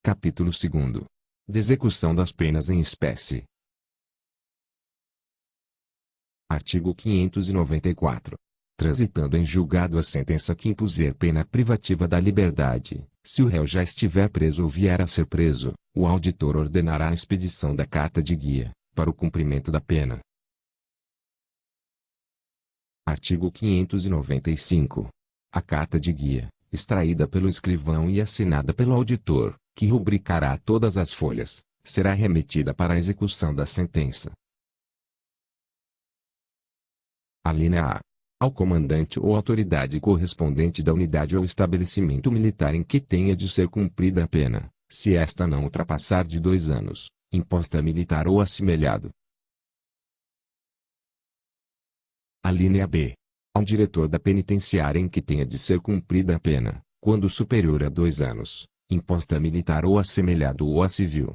Capítulo 2º. De execução das penas em espécie. Artigo 594. Transitando em julgado a sentença que impuser pena privativa da liberdade, se o réu já estiver preso ou vier a ser preso, o auditor ordenará a expedição da carta de guia, para o cumprimento da pena. Artigo 595. A carta de guia, extraída pelo escrivão e assinada pelo auditor, que rubricará todas as folhas, será remetida para a execução da sentença. Alínea A. Ao comandante ou autoridade correspondente da unidade ou estabelecimento militar em que tenha de ser cumprida a pena, se esta não ultrapassar de 2 anos, imposta militar ou assemelhado. Alínea B. Ao diretor da penitenciária em que tenha de ser cumprida a pena, quando superior a 2 anos, imposta militar ou assemelhado ou a civil.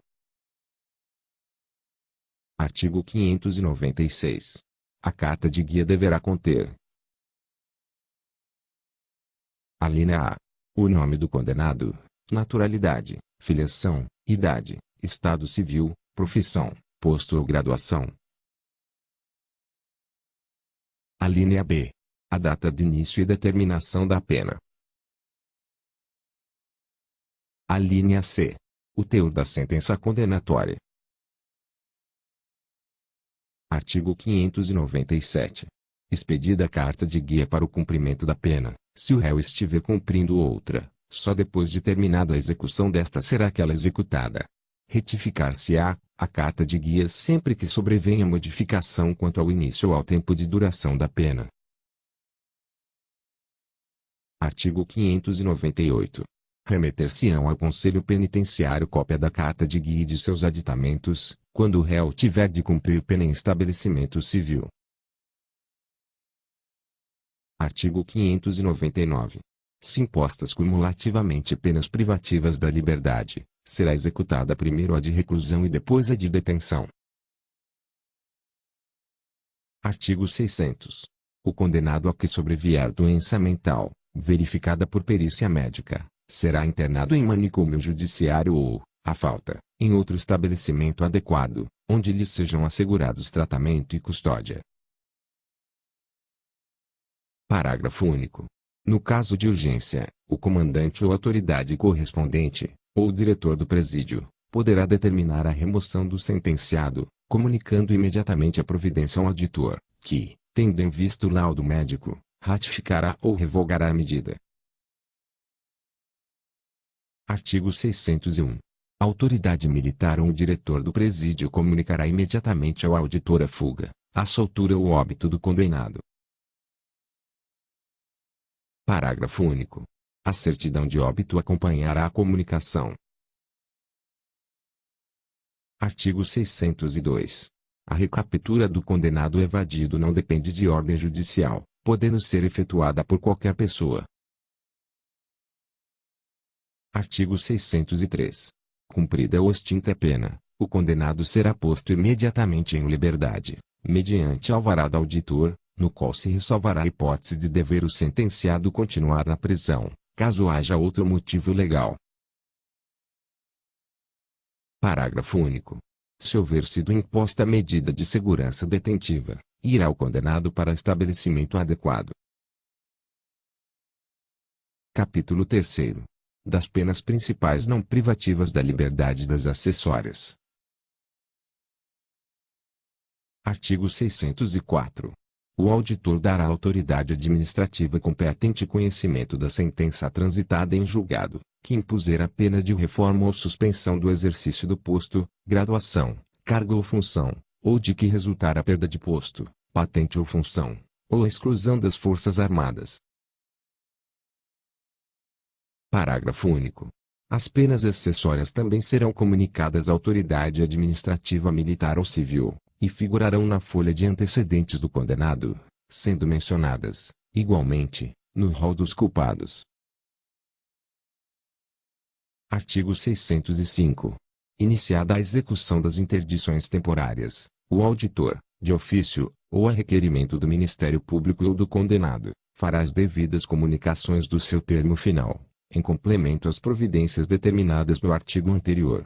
Artigo 596. A carta de guia deverá conter: alínea A. O nome do condenado, naturalidade, filiação, idade, estado civil, profissão, posto ou graduação. Alínea B. A data de início e determinação da pena. Alínea C. O teor da sentença condenatória. Artigo 597. Expedida a carta de guia para o cumprimento da pena, se o réu estiver cumprindo outra, só depois de terminada a execução desta será aquela executada. Retificar-se-á a carta de guia sempre que sobrevenha modificação quanto ao início ou ao tempo de duração da pena. Artigo 598. Remeter-se-ão ao Conselho Penitenciário cópia da carta de guia e de seus aditamentos, quando o réu tiver de cumprir pena em estabelecimento civil. Artigo 599. Se impostas cumulativamente penas privativas da liberdade, será executada primeiro a de reclusão e depois a de detenção. Artigo 600. O condenado a que sobrevier doença mental, verificada por perícia médica, será internado em manicômio judiciário ou, à falta, em outro estabelecimento adequado, onde lhe sejam assegurados tratamento e custódia. Parágrafo único. No caso de urgência, o comandante ou autoridade correspondente, ou o diretor do presídio, poderá determinar a remoção do sentenciado, comunicando imediatamente a providência ao auditor, que, tendo em vista o laudo médico, ratificará ou revogará a medida. Artigo 601. A autoridade militar ou o diretor do presídio comunicará imediatamente ao auditor a fuga, a soltura ou óbito do condenado. Parágrafo único. A certidão de óbito acompanhará a comunicação. Artigo 602. A recaptura do condenado evadido não depende de ordem judicial, podendo ser efetuada por qualquer pessoa. Artigo 603. Cumprida ou extinta a pena, o condenado será posto imediatamente em liberdade, mediante alvará do auditor, no qual se ressalvará a hipótese de dever o sentenciado continuar na prisão, caso haja outro motivo legal. Parágrafo único. Se houver sido imposta medida de segurança detentiva, irá o condenado para estabelecimento adequado. Capítulo 3º. Das penas principais não privativas da liberdade das acessórias. Artigo 604. O auditor dará à autoridade administrativa competente conhecimento da sentença transitada em julgado, que impuser a pena de reforma ou suspensão do exercício do posto, graduação, cargo ou função, ou de que resultar a perda de posto, patente ou função, ou a exclusão das Forças Armadas. Parágrafo único. As penas acessórias também serão comunicadas à autoridade administrativa militar ou civil, e figurarão na folha de antecedentes do condenado, sendo mencionadas, igualmente, no rol dos culpados. Artigo 605. Iniciada a execução das interdições temporárias, o auditor, de ofício, ou a requerimento do Ministério Público ou do condenado, fará as devidas comunicações do seu termo final, em complemento às providências determinadas no artigo anterior.